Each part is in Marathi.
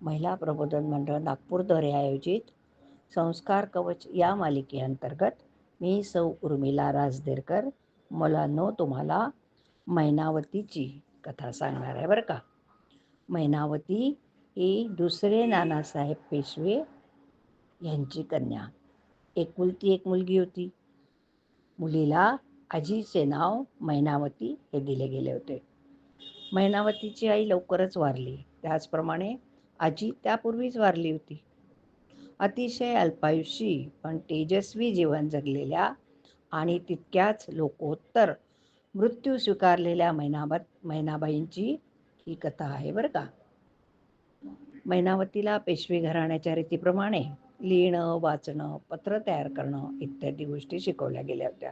महिला प्रबोधन मंडळ नागपूरद्वारे आयोजित संस्कार कवच या मालिकेअंतर्गत मी सौ उर्मिला राजदेरकर मुलांनो तुम्हाला मैनावतीची कथा सांगणार आहे बरं का. मैनावती ही दुसरे नानासाहेब पेशवे यांची कन्या. एकुलती एक मुलगी होती. मुलीला आजीचे नाव मैनावती हे दिले गेले होते. मैनावतीची आई लवकरच वारली. त्याचप्रमाणे आजी त्यापूर्वीच वारली होती. अतिशय अल्पायुषी पण तेजस्वी जीवन जगलेल्या आणि तितक्याच लोकोत्तर मृत्यू स्वीकारलेल्या मैनाबाईंची ही कथा आहे बरं का. मैनावतीला पेशवे घराण्याच्या रीतीप्रमाणे लिहिणं, वाचणं, पत्र तयार करणं इत्यादी गोष्टी शिकवल्या गेल्या होत्या.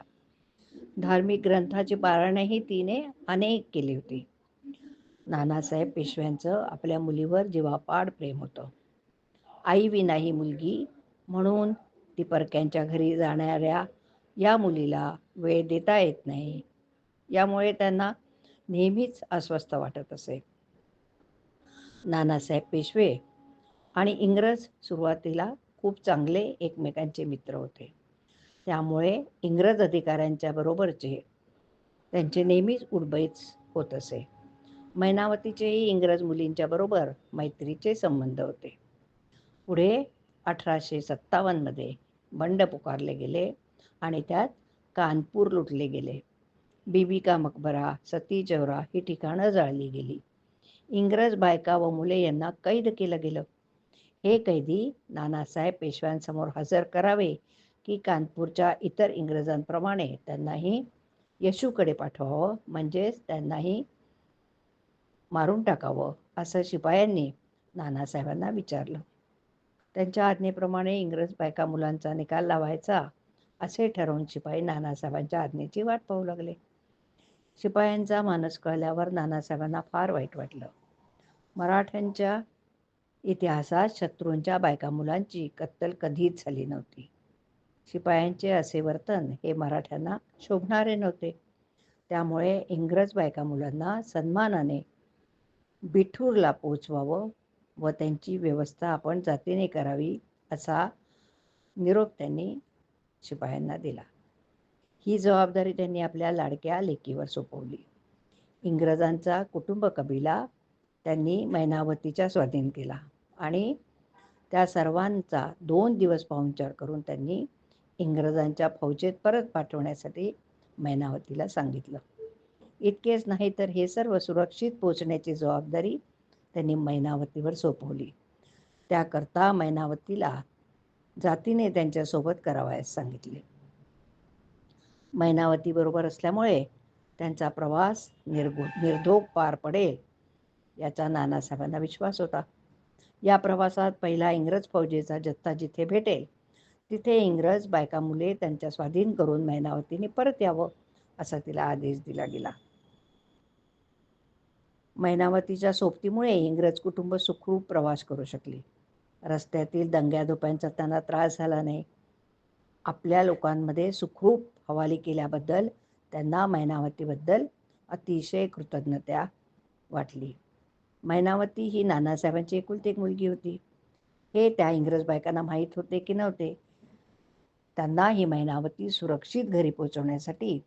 धार्मिक ग्रंथाची पारायणही तिने अनेक केली होती. नानासाहेब पेशव्यांचं आपल्या मुलीवर जीवापाड प्रेम होतं. आई विना ही मुलगी म्हणून ती परक्यांच्या घरी जाणाऱ्या या मुलीला वेळ देता येत नाही. यामुळे त्यांना नेहमीच अस्वस्थ वाटत असे. नानासाहेब पेशवे आणि इंग्रज सुरुवातीला खूप चांगले एकमेकांचे मित्र होते. त्यामुळे इंग्रज अधिकाऱ्यांच्या बरोबरचे त्यांचे नेहमीच उठबैठ होत असे. मैनावतीचेही इंग्रज मुलींच्या बरोबर मैत्रीचे संबंध होते. पुढे 1857 बंड पुकारले गेले आणि त्यात कानपूर लुटले गेले. बीबी का मकबरा, सती चौरा ही ठिकाणं जाळली गेली. इंग्रज बायका व मुले यांना कैद केलं गेलं. हे कैदी नानासाहेब पेशव्यांसमोर हजर करावे की कानपूरच्या इतर इंग्रजांप्रमाणे त्यांनाही येशूकडे पाठवावं, म्हणजेच त्यांनाही मारून टाकावं, असं शिपायांनी नानासाहेबांना विचारलं. त्यांच्या आज्ञेप्रमाणे इंग्रज बायका मुलांचा निकाल लावायचा असे ठरवून शिपाई नानासाहेबांच्या आज्ञेची वाट पाहू लागले. शिपायांचा मानस कळल्यावर नानासाहेबांना फार वाईट वाटलं. मराठ्यांच्या इतिहासात शत्रूंच्या बायका मुलांची कत्तल कधीच झाली नव्हती. शिपायांचे असे वर्तन हे मराठ्यांना शोभणारे नव्हते. त्यामुळे इंग्रज बायका मुलांना सन्मानाने बिठूरला पोचवावं व त्यांची व्यवस्था आपण जातीने करावी असा निरोप त्यांनी शिपायांना दिला. ही जबाबदारी त्यांनी आपल्या लाडक्या लेकीवर सोपवली. इंग्रजांचा कुटुंब कबिला त्यांनी मैनावतीच्या स्वाधीन केला आणि त्या सर्वांचा 2 दिवस पाहुणचार करून त्यांनी इंग्रजांच्या फौजेत परत पाठवण्यासाठी मैनावतीला सांगितलं. इतकेच नाही तर हे सर्व सुरक्षित पोचण्याची जबाबदारी त्यांनी मैनावतीवर सोपवली. त्याकरता मैनावतीला जातीने त्यांच्यासोबत करावयास सांगितले. मैनावती बरोबर असल्यामुळे त्यांचा प्रवास निर्धोक पार पडेल याचा नानासाहेबांना विश्वास होता. या प्रवासात पहिला इंग्रज फौजेचा जथ्था जिथे भेटेल तिथे इंग्रज बायका मुले त्यांच्या स्वाधीन करून मैनावतीने परत यावं असा तिला आदेश दिला गेला. मैनावतीच्या सोबतीमुळे इंग्रज कुटुंब सुखरूप प्रवास करू शकले. रस्त्यातील दंग्याधुप्यांचा त्यांना त्रास झाला नाही. आपल्या लोकांमध्ये सुखरूप हवाली केल्याबद्दल त्यांना मैनावतीबद्दल अतिशय कृतज्ञता वाटली. मैनावती ही नानासाहेबांची एकुलती एक मुलगी होती. हे त्या इंग्रज बायकांना माहीत होते की नव्हते. त्यांना ही मैनावती सुरक्षित घरी पोहोचवण्यासाठी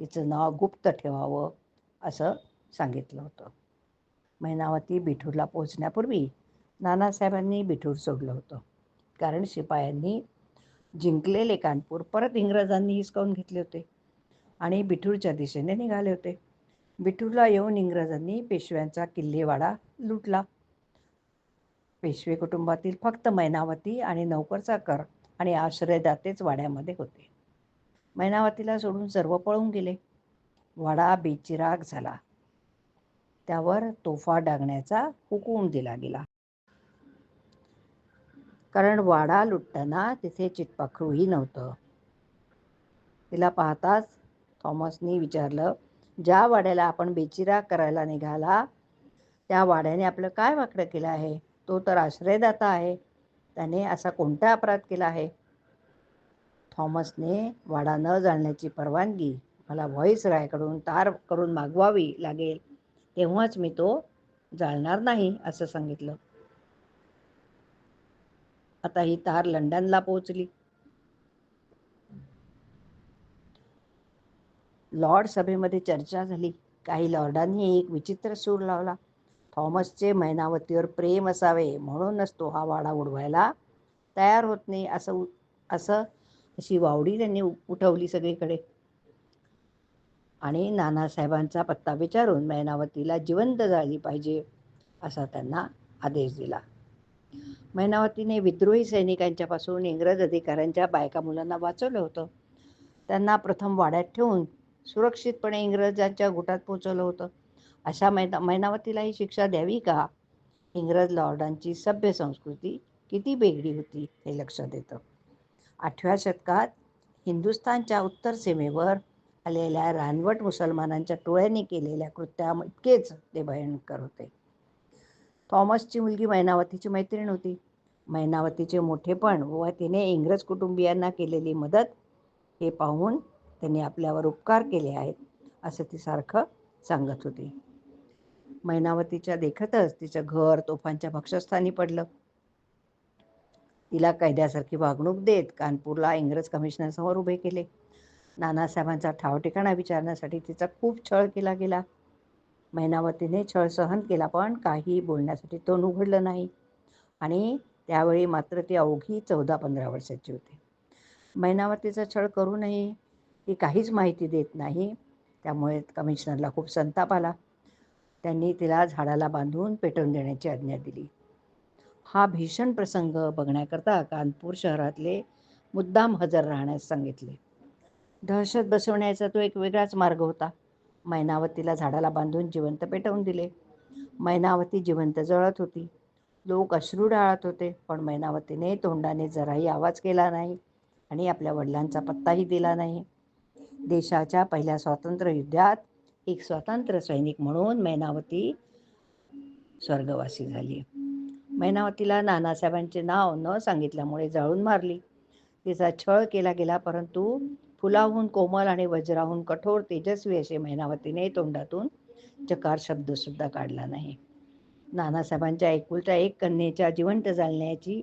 तिचं नाव गुप्त ठेवावं असं सांगितलं होतं. मैनावती बिठूरला पोहोचण्यापूर्वी नानासाहेबांनी बिठूर सोडलं होतं. कारण शिपायांनी जिंकलेले कानपूर परत इंग्रजांनी हिसकावून घेतले होते आणि बिठूरच्या दिशेने निघाले होते. बिठूरला येऊन इंग्रजांनी पेशव्यांचा किल्लेवाडा लुटला. पेशवे कुटुंबातील फक्त मैनावती आणि नौकरचाकर आणि आश्रयदातेच वाड्यामध्ये होते. मैनावतीला सोडून सर्व पळून गेले. वाडा बेचिराग झाला. त्यावर तोफा डागण्याचा हुकूम दिला गेला. कारण वाडा लुटताना तिथे चिटपाखरूही नव्हतं. तिला पाहताच थॉमसनी विचारलं, ज्या वाड्याला आपण बेचिराग करायला निघाला त्या वाड्याने आपलं काय वाकडं केलं आहे? तो तर आश्रयदाता आहे. त्याने असा कोणता अपराध केला आहे? थॉमसने वाडा न जाळण्याची परवानगी मला व्हॉइस रायकडून तार करून मागवावी लागेल, तेव्हाच मी तो जाळणार नाही असं सांगितलं. आता ही तार लंडनला पोहोचली. लॉर्ड सभेमध्ये चर्चा झाली. काही लॉर्डांनी एक विचित्र सूर लावला. थॉमसचे मैनावतीवर प्रेम असावे म्हणूनच तो हा वाडा उडवायला तयार होत नाही, अशी वावडी त्यांनी उठवली सगळीकडे. आणि नानासाहेबांचा पत्ता विचारून मैनावतीला जिवंत जाळली पाहिजे असा त्यांना आदेश दिला. मैनावतीने विद्रोही सैनिकांच्या पासून इंग्रज अधिकाऱ्यांच्या बायका मुलांना वाचवलं होतं. त्यांना प्रथम वाड्यात ठेवून सुरक्षितपणे इंग्रजांच्या गुटात पोहोचवलं होतं. अशा मैनावतीला ही शिक्षा द्यावी का? इंग्रज लॉर्डांची सभ्य संस्कृती किती वेगळी होती हे लक्षात येतं. 8व्या शतकात हिंदुस्थानच्या उत्तर सीमेवर आलेल्या रानवट मुसलमानांच्या टोळ्यांनी केलेल्या कृत्याइतकेच ते भयंकर होते. थॉमसची मुलगी मैनावतीची मैत्रीण होती. मैनावतीचे मोठेपण व तिने इंग्रज कुटुंबियांना केलेली मदत हे पाहून त्यांनी आपल्यावर उपकार केले आहेत असं ती सारखं सांगत होती. मैनावतीच्या देखतच तिचं घर तोफांच्या भक्षस्थानी पडलं. तिला कैद्यासारखी वागणूक देत कानपूरला इंग्रज कमिशनरसमोर उभे केले. नानासाहेबांचा ठावठिकाणा विचारण्यासाठी तिचा खूप छळ केला गेला. मैनावतीने छळ सहन केला, पण काही बोलण्यासाठी तोंड उघडलं नाही. आणि त्यावेळी मात्र ती अवघी 14-15 वर्षाची होती. मैनावतीचा छळ करूनही ती काहीच माहिती देत नाही. त्यामुळे कमिशनरला खूप संताप आला. त्यांनी तिला झाडाला बांधून पेटवून देण्याची आज्ञा दिली. हा भीषण प्रसंग बघण्याकरता कानपूर शहरातले मुद्दाम हजर राहण्यास सांगितले. दहशत बसवण्याचा तो एक वेगळाच मार्ग होता. मैनावतीला झाडाला बांधून जिवंत पेटवून दिले. मैनावती जिवंत जळत होती. लोक अश्रू ढाळत होते, पण मैनावतीने तोंडाने जराही आवाज केला नाही आणि आपल्या वडिलांचा पत्ताही दिला नाही. देशाच्या पहिल्या स्वातंत्र्य युद्धात एक स्वातंत्र्य सैनिक म्हणून मैनावती स्वर्गवासी झाली. मैनावतीला नानासाहेबांचे नाव न सांगितल्यामुळे जाळून मारली. तिचा छळ केला गेला, परंतु फुलाहून कोमल आणि वज्राहून कठोर तेजस्वी असे मैनावतीने तोंडातून चकार शब्द सुद्धा काढला नाही. नानासाहेबांच्या एकुलत्या एक कन्येच्या जिवंत जाळण्याची